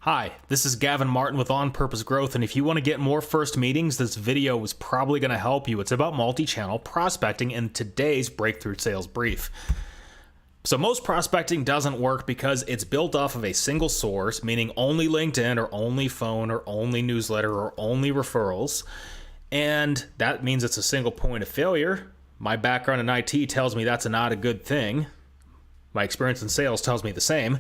Hi, this is Gavin Martin with On Purpose Growth, and if you want to get more first meetings, this video is probably going to help you. It's about multi-channel prospecting in today's breakthrough sales brief. So most prospecting doesn't work because it's built off of a single source, meaning only LinkedIn or only phone or only newsletter or only referrals, and that means it's a single point of failure. My background in IT tells me that's not a good thing. My experience in sales tells me the same.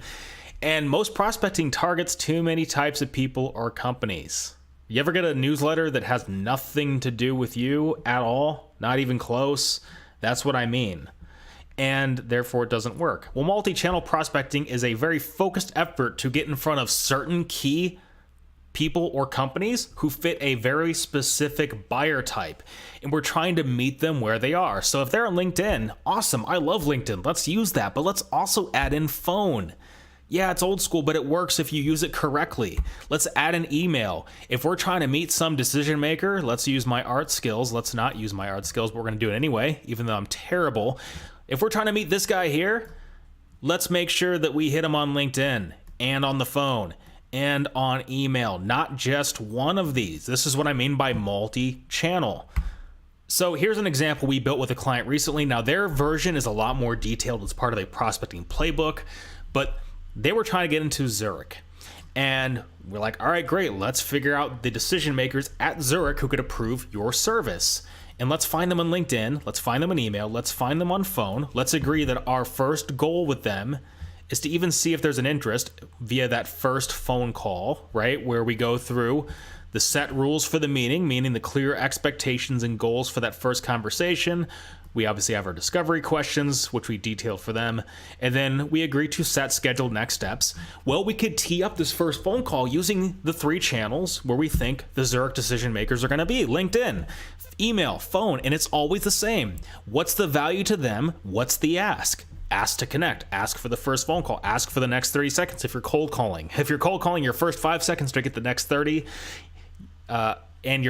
And most prospecting targets too many types of people or companies. You ever get a newsletter that has nothing to do with you at all? Not even close? That's what I mean. And therefore it doesn't work. Well, multi-channel prospecting is a very focused effort to get in front of certain key people or companies who fit a very specific buyer type. And we're trying to meet them where they are. So if they're on LinkedIn, awesome. I love LinkedIn. Let's use that. But let's also add in phone. Yeah, it's old school, but it works if you use it correctly. Let's add an email. If we're trying to meet some decision maker, let's use my art skills. Let's not use my art skills, but we're going to do it anyway, even though I'm terrible. If we're trying to meet this guy here, let's make sure that we hit him on LinkedIn and on the phone and on email, not just one of these. This is what I mean by multi-channel. So here's an example we built with a client recently. Now their version is a lot more detailed. It's part of a prospecting playbook, but they were trying to get into Zurich. And we're like, all right, great. Let's figure out the decision makers at Zurich who could approve your service. And let's find them on LinkedIn. Let's find them on email. Let's find them on phone. Let's agree that our first goal with them is to even see if there's an interest via that first phone call, right? Where we go through the set rules for the meeting, meaning the clear expectations and goals for that first conversation. We obviously have our discovery questions, which we detail for them. And then we agree to set scheduled next steps. Well, we could tee up this first phone call using the 3 channels where we think the Zurich decision makers are going to be: LinkedIn, email, phone, and it's always the same. What's the value to them? What's the ask? Ask to connect. Ask for the first phone call. Ask for the next 30 seconds if you're cold calling. If you're cold calling, your first 5 seconds to get the next 30, and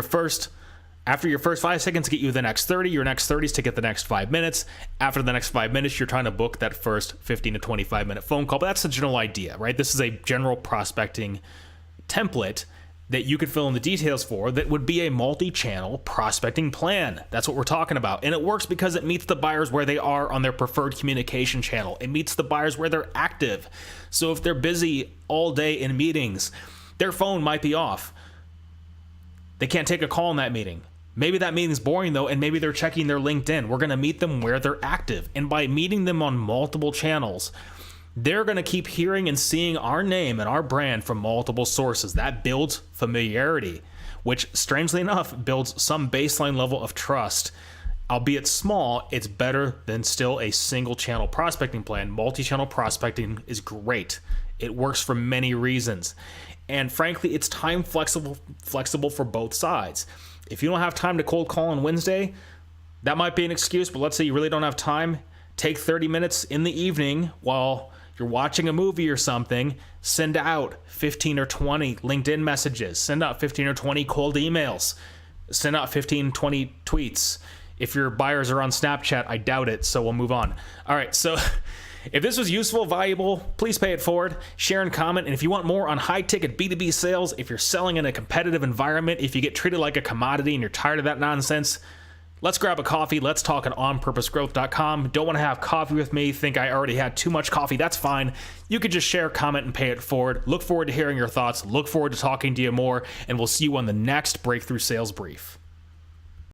after your first 5 seconds get you the next 30, your next 30 is to get the next 5 minutes. After the next 5 minutes, you're trying to book that first 15 to 25 minute phone call. But that's the general idea, right? This is a general prospecting template that you could fill in the details for that would be a multi-channel prospecting plan. That's what we're talking about. And it works because it meets the buyers where they are on their preferred communication channel. It meets the buyers where they're active. So if they're busy all day in meetings, their phone might be off. They can't take a call in that meeting. Maybe that meeting's boring though, and maybe they're checking their LinkedIn. We're going to meet them where they're active. And by meeting them on multiple channels, they're going to keep hearing and seeing our name and our brand from multiple sources. That builds familiarity, which strangely enough builds some baseline level of trust. Albeit small, it's better than still a single channel prospecting plan. Multi-channel prospecting is great. It works for many reasons. And frankly, it's time flexible for both sides. If you don't have time to cold call on Wednesday, that might be an excuse, but let's say you really don't have time. Take 30 minutes in the evening while you're watching a movie or something, send out 15 or 20 LinkedIn messages, send out 15 or 20 cold emails, send out 15, 20 tweets. If your buyers are on Snapchat, I doubt it, so we'll move on. All right, so if this was useful, valuable, please pay it forward, share and comment. And if you want more on high-ticket B2B sales, if you're selling in a competitive environment, if you get treated like a commodity and you're tired of that nonsense, let's grab a coffee. Let's talk at onpurposegrowth.com. Don't want to have coffee with me, think I already had too much coffee, that's fine. You could just share, comment, and pay it forward. Look forward to hearing your thoughts. Look forward to talking to you more, and we'll see you on the next Breakthrough Sales Brief.